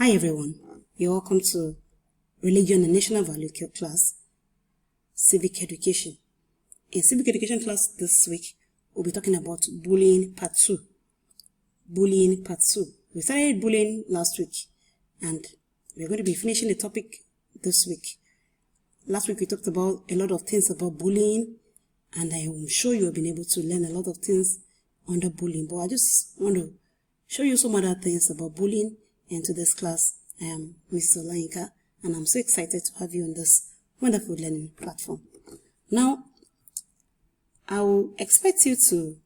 Hi everyone, you're welcome to Religion and National Value class, Civic Education. In Civic Education class this week, we'll be talking about bullying part 2. Bullying part 2. We started bullying last week and we're going to be finishing the topic this week. Last week we talked about a lot of things about bullying and I am sure you have been able to learn a lot of things under bullying, but I just want to show you some other things about bullying. In today's class, I am Mrs. Olayinka and I'm so excited to have you on this wonderful learning platform. Now, I will expect you to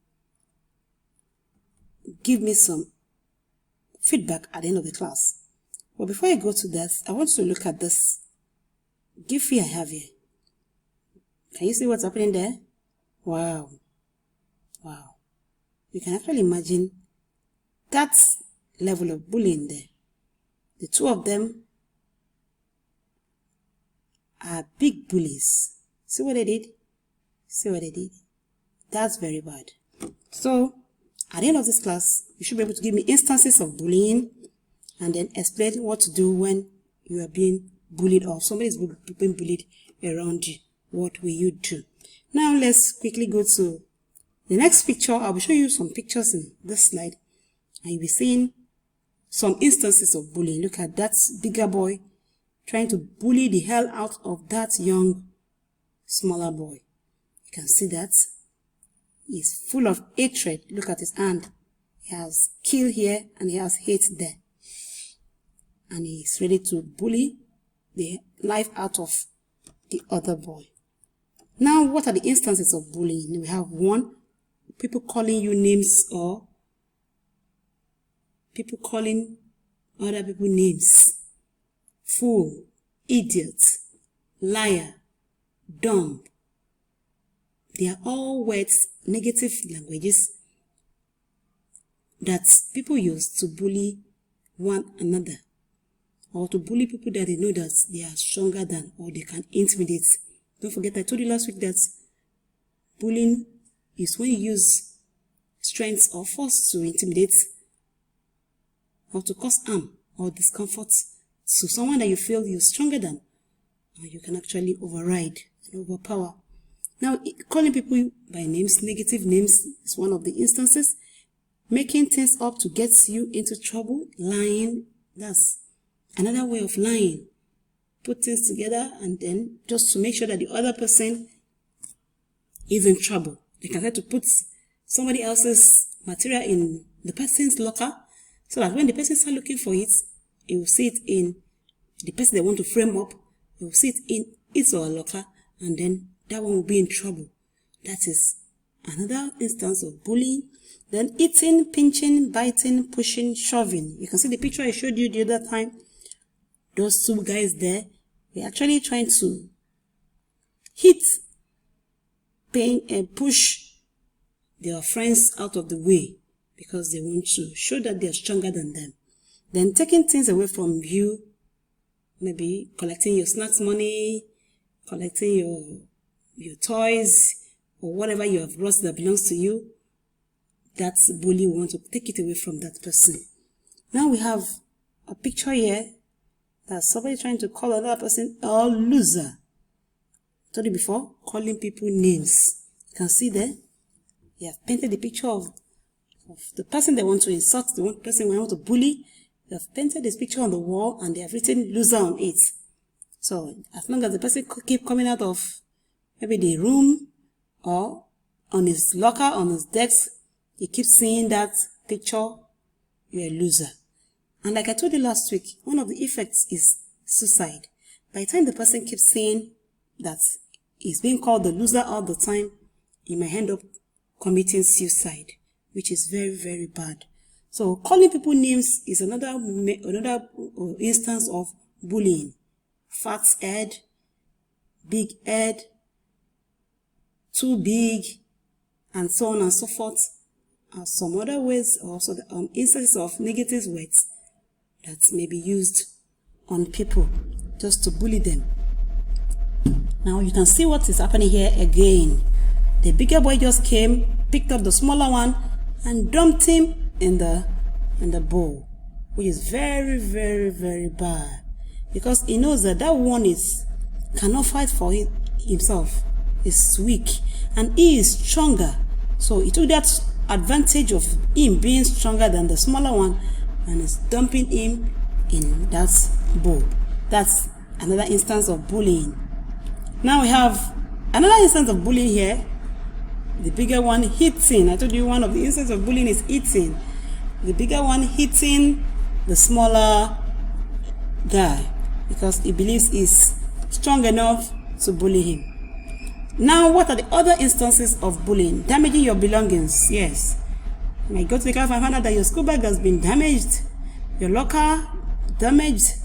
give me some feedback at the end of the class. But before I go to that, I want you to look at this Giphy I have here. Can you see what's happening there? Wow. Wow. You can actually imagine that level of bullying there. The two of them are big bullies. See what they did? See what they did? That's very bad. So, at the end of this class, you should be able to give me instances of bullying and then explain what to do when you are being bullied or somebody is being bullied around you. What will you do? Now, let's quickly go to the next picture. I will show you some pictures in this slide and you'll be seeing some instances of bullying. Look at that bigger boy trying to bully the hell out of that young, smaller boy. You can see that. He's full of hatred. Look at his hand. He has kill here and he has hate there. And he's ready to bully the life out of the other boy. Now, what are the instances of bullying? We have one, people calling you names or people calling other people names. Fool, idiot, liar, dumb. They are all words, negative languages that people use to bully one another or to bully people that they know that they are stronger than or they can intimidate. Don't forget, I told you last week that bullying is when you use strength or force to intimidate or to cause harm or discomfort to someone that you feel you're stronger than, or you can actually override and overpower. Now, calling people by names, negative names, is one of the instances. Making things up to get you into trouble, lying, that's another way of lying. Put things together and then just to make sure that the other person is in trouble. They can try to put somebody else's material in the person's locker, so that when the person starts looking for it, he will see it in the person they want to frame up, he will see it in his or her locker, and then that one will be in trouble. That is another instance of bullying. Then eating, pinching, biting, pushing, shoving. You can see the picture I showed you the other time. Those two guys there, they're actually trying to hit, pain, and push their friends out of the way, because they want to show that they're stronger than them. Then taking things away from you, maybe collecting your snacks money, collecting your toys, or whatever you have lost that belongs to you. That's bully. We want to take it away from that person. Now we have a picture here that's somebody trying to call another person a loser. I told you before, calling people names. You can see there, you have painted the picture of the person they want to insult, the one person they want to bully. They have painted this picture on the wall and they have written loser on it. So as long as the person keep coming out of maybe the room or on his locker, on his desk, he keeps seeing that picture, you're a loser. And like I told you last week, one of the effects is suicide. By the time the person keeps saying that he's being called the loser all the time, he might end up committing suicide, which is very, very bad. So calling people names is another instance of bullying. Fat head, big head, too big, and so on and so forth. Some other ways, also the instances of negative words that may be used on people just to bully them. Now you can see what is happening here again. The bigger boy just came, picked up the smaller one, and dumped him in the bowl. which is very, very, very bad, because he knows that that one cannot fight for himself. Is weak, and he is stronger. So he took that advantage of him being stronger than the smaller one and is dumping him in that bowl. That's another instance of bullying. Now we have another instance of bullying here. The bigger one hitting. I told you one of the instances of bullying is hitting. The bigger one hitting the smaller guy because he believes he's strong enough to bully him. Now, what are the other instances of bullying? Damaging your belongings. Yes. You might go to the class and find out that your school bag has been damaged, your locker damaged,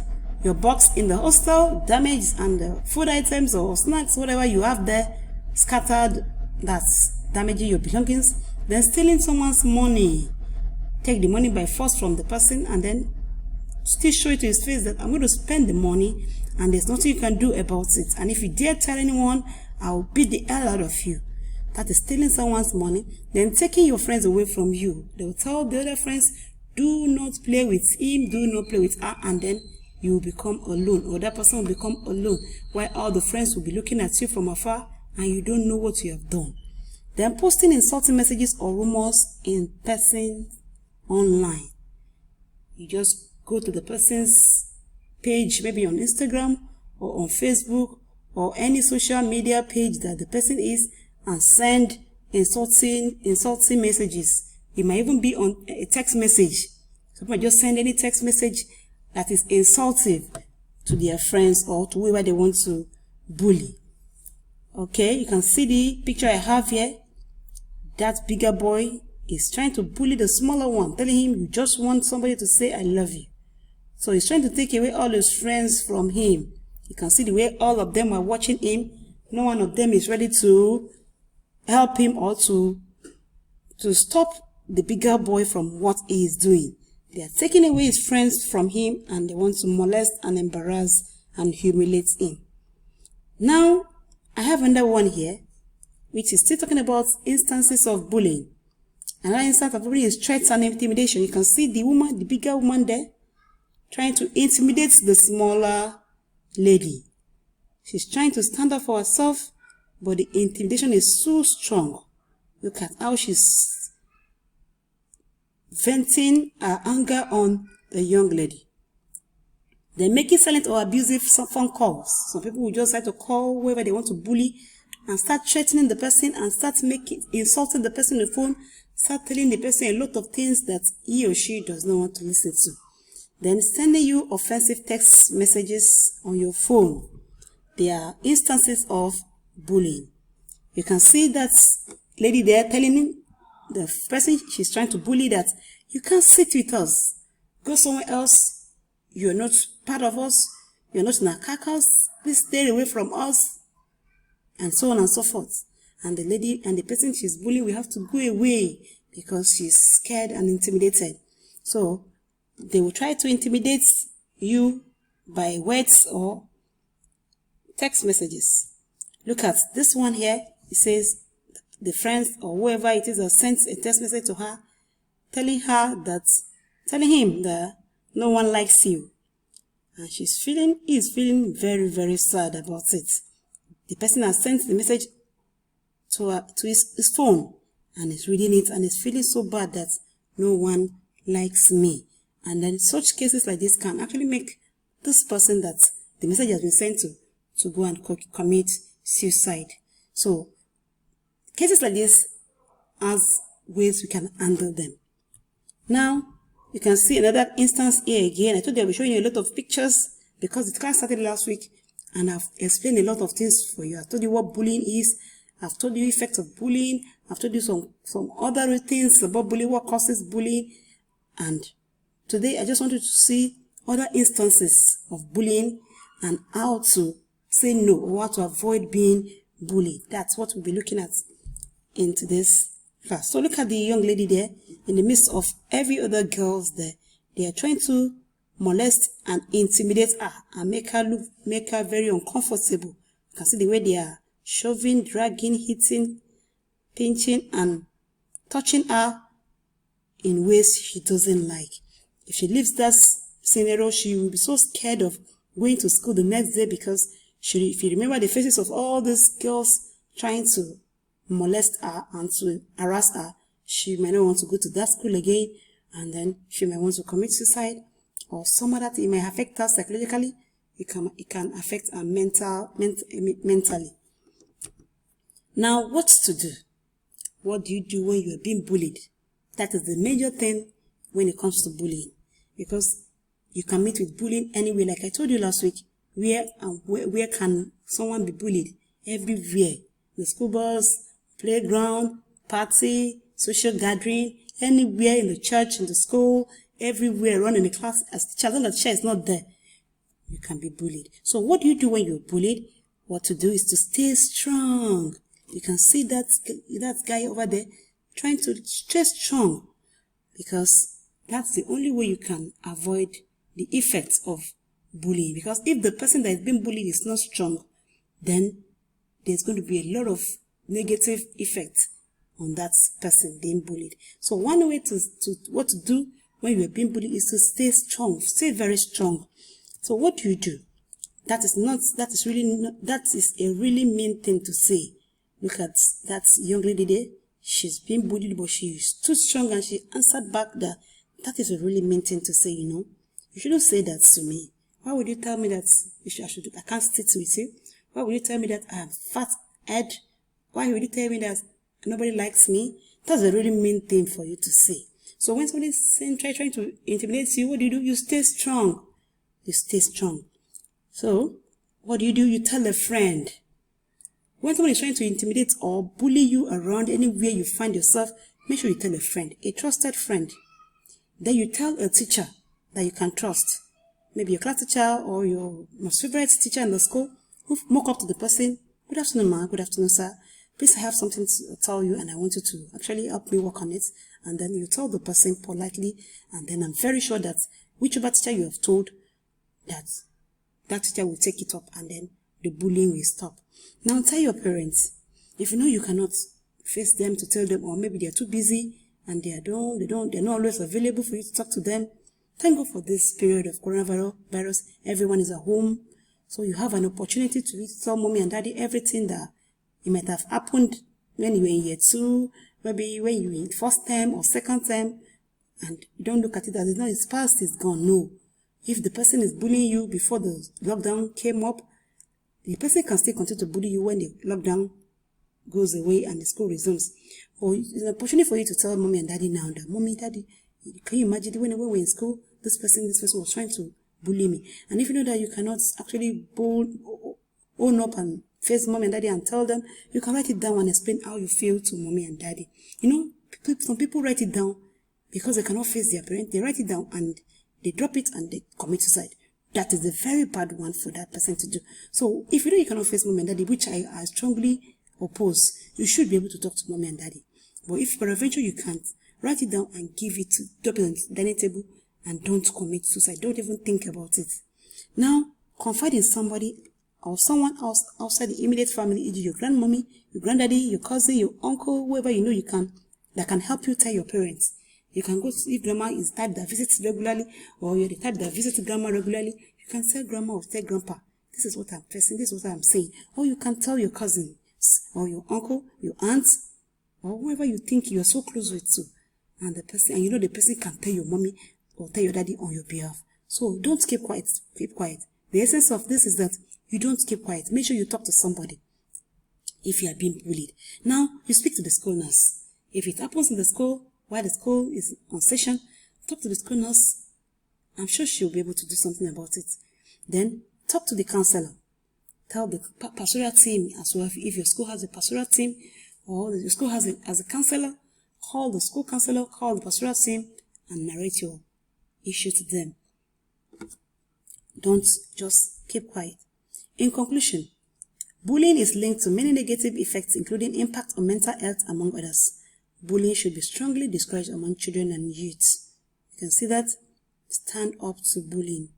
your box in the hostel damaged, and the food items or snacks, whatever you have there, scattered. That's damaging your belongings. Then stealing someone's money. Take the money by force from the person and then still show it to his face that I'm going to spend the money and there's nothing you can do about it. And if you dare tell anyone, I'll beat the hell out of you. That is stealing someone's money. Then taking your friends away from you. They will tell the other friends, do not play with him, do not play with her, and then you will become alone, or that person will become alone, while all the friends will be looking at you from afar and you don't know what you have done. Then posting insulting messages or rumors in person online. You just go to the person's page, maybe on Instagram or on Facebook or any social media page that the person is, and send insulting messages. It might even be on a text message. So people just send any text message that is insultive to their friends or to whoever they want to bully. Okay, you can see the picture I have here. That bigger boy is trying to bully the smaller one, telling him you just want somebody to say I love you. So he's trying to take away all his friends from him. You can see the way all of them are watching him. No one of them is ready to help him or to stop the bigger boy from what he is doing. They are taking away his friends from him and they want to molest and embarrass and humiliate him. Now, I have another one here, which is still talking about instances of bullying. Another instance of bullying is threats and intimidation. You can see the woman, the bigger woman there, trying to intimidate the smaller lady. She's trying to stand up for herself, but the intimidation is so strong. Look at how she's venting her anger on the young lady. They're making silent or abusive phone calls. Some people will just like to call whoever they want to bully and start threatening the person and start insulting the person on the phone, start telling the person a lot of things that he or she does not want to listen to. Then sending you offensive text messages on your phone. There are instances of bullying. You can see that lady there telling the person she's trying to bully that you can't sit with us. Go somewhere else. You're not part of us. You're not in our carcass. Please stay away from us. And so on and so forth. And the lady and the person she's bullying will have to go away because she's scared and intimidated. So they will try to intimidate you by words or text messages. Look at this one here. It says the friends or whoever it is has sent a text message to her, telling him that no one likes you. And he is feeling very, very sad about it. The person has sent the message to his phone and is reading it and is feeling so bad that no one likes me. And then such cases like this can actually make this person that the message has been sent to go and commit suicide. So cases like this has ways we can handle them. Now, you can see another instance here again. I told you I'll be showing you a lot of pictures because the class started last week and I've explained a lot of things for you. I've told you what bullying is. I've told you effects of bullying. I've told you some other things about bullying, what causes bullying. And today I just want you to see other instances of bullying and how to say no or how to avoid being bullied. That's what we'll be looking at in today's class. So look at the young lady there in the midst of every other girls there. They are trying to molest and intimidate her and make her very uncomfortable. You can see the way they are shoving, dragging, hitting, pinching and touching her in ways she doesn't like. If she leaves that scenario, she will be so scared of going to school the next day, because if you remember the faces of all these girls trying to molest her and to harass her, she might not want to go to that school again, and then she might want to commit suicide or some other thing. It may affect her psychologically. It can affect her mentally. Now, what to do? What do you do when you are being bullied? That is the major thing when it comes to bullying, because you can meet with bullying anywhere. Like I told you last week, where can someone be bullied? Everywhere. The school bus, playground, party, social gathering, anywhere, in the church, in the school, everywhere, run in the class. As the child, the teacher is not there, you can be bullied. So what do you do when you're bullied? What to do is to stay strong. You can see that guy over there trying to stay strong, because that's the only way you can avoid the effects of bullying. Because if the person that is being bullied is not strong, then there's going to be a lot of negative effects on that person being bullied. So one way what to do when you are being bullied is to stay strong, stay very strong. So what do you do? That is a really mean thing to say. Look at that young lady there. She's being bullied, but she is too strong, and she answered back that is a really mean thing to say, you know. You shouldn't say that to me. Why would you tell me that I can't sit with you? Why would you tell me that I have fat head? Why would you tell me that nobody likes me? That's a really mean thing for you to say. So when somebody is trying to intimidate you, what do? You stay strong. You stay strong. So what do? You tell a friend. When somebody is trying to intimidate or bully you around anywhere you find yourself, make sure you tell a friend, a trusted friend. Then you tell a teacher that you can trust. Maybe your class teacher or your most favorite teacher in the school, who walk up to the person. Good afternoon, ma. Good afternoon, sir. Please, I have something to tell you, and I want you to actually help me work on it. And then you tell the person politely, and then I'm very sure that whichever teacher you have told, that teacher will take it up, and then the bullying will stop. Now tell your parents. If you know you cannot face them to tell them, or maybe they're too busy and they're not always available for you to talk to them. Thank God for this period of coronavirus. Everyone is at home, so you have an opportunity to tell mommy and daddy everything that it might have happened when you were in year 2, maybe when you were in first term or second term, and you don't look at it as it's past, it's gone. No. If the person is bullying you before the lockdown came up, the person can still continue to bully you when the lockdown goes away and the school resumes. Or it's an opportunity for you to tell mommy and daddy now that, mommy, daddy, can you imagine when we were in school, this person was trying to bully me. And if you know that you cannot actually own up and face mommy and daddy and tell them, you can write it down and explain how you feel to mommy and daddy. You know, some people write it down because they cannot face their parents. They write it down and they drop it and they commit suicide. That is a very bad one for that person to do. So if you know you cannot face mommy and daddy, which I strongly oppose, you should be able to talk to mommy and daddy. But if peradventure you can't, write it down and give it to drop it on the dining table, and don't commit suicide. Don't even think about it. Now, confide in somebody or someone else outside the immediate family, e.g. your grandmommy, your granddaddy, your cousin, your uncle, whoever you know that can help you tell your parents. You can go to, if grandma is the type that visits regularly, or you're the type that visits grandma regularly, you can tell grandma or tell grandpa, this is what I'm facing, this is what I'm saying. Or you can tell your cousins, or your uncle, your aunts, or whoever you think you're so close with to. And you know the person can tell your mommy or tell your daddy on your behalf. So don't keep quiet. Keep quiet. The essence of this is that you don't keep quiet. Make sure you talk to somebody if you are being bullied. Now, you speak to the school nurse. If it happens in the school, while the school is on session, talk to the school nurse. I'm sure she'll be able to do something about it. Then, talk to the counselor. Tell the pastoral team as well. If your school has a pastoral team, or your school has a counselor, call the school counselor, call the pastoral team, and narrate your issue to them. Don't just keep quiet. In conclusion, bullying is linked to many negative effects, including impact on mental health, among others. Bullying should be strongly discouraged among children and youth. You can see that. Stand up to bullying.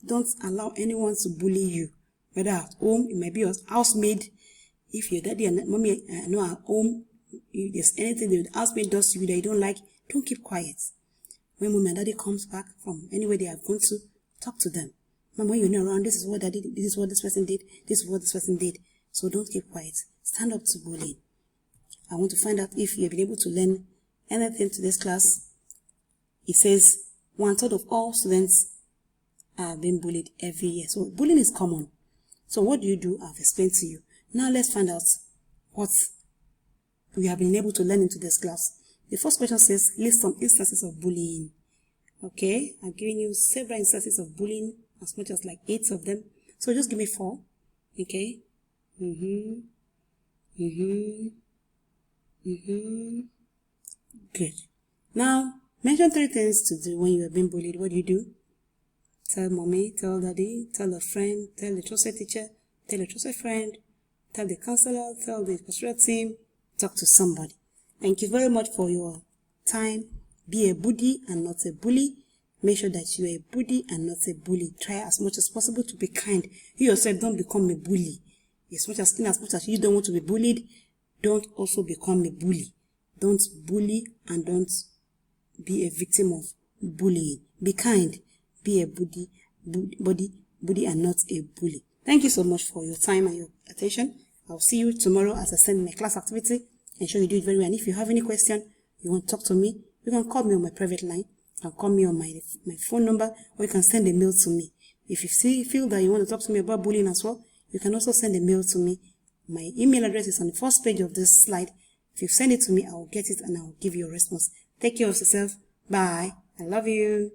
Don't allow anyone to bully you. Whether at home, it might be your housemaid. If your daddy and mommy know at home, if there's anything the housemaid does to you that you don't like, don't keep quiet. When mom and daddy comes back from anywhere they have gone to, talk to them. Mom, when you're not around, this is what daddy did, this is what this person did, this is what this person did. So don't keep quiet. Stand up to bullying. I want to find out if you've been able to learn anything to this class. It says 1/3 of all students are being bullied every year. So bullying is common. So what do you do? I've explained to you. Now let's find out what we have been able to learn into this class. The first question says, list some instances of bullying. Okay, I've given you several instances of bullying, as much as like 8 of them. So just give me 4. Okay. Good. Now, mention 3 things to do when you are being bullied. What do you do? Tell mommy, tell daddy, tell a friend, tell the trusted teacher, tell a trusted friend, tell the counselor, tell the pastoral team, talk to somebody. Thank you very much for your time. Be a buddy and not a bully. Make sure that you are a buddy and not a bully. Try as much as possible to be kind. You yourself don't become a bully. As much as you don't want to be bullied, don't also become a bully. Don't bully and don't be a victim of bullying. Be kind. Be a buddy and not a bully. Thank you so much for your time and your attention. I'll see you tomorrow as I send my class activity. Ensure you do it very well. And if you have any question, you want to talk to me, you can call me on my private line. You can call me on my phone number, or you can send a mail to me. If you feel that you want to talk to me about bullying as well, you can also send a mail to me. My email address is on the first page of this slide. If you send it to me, I will get it and I will give you a response. Take care of yourself. Bye. I love you.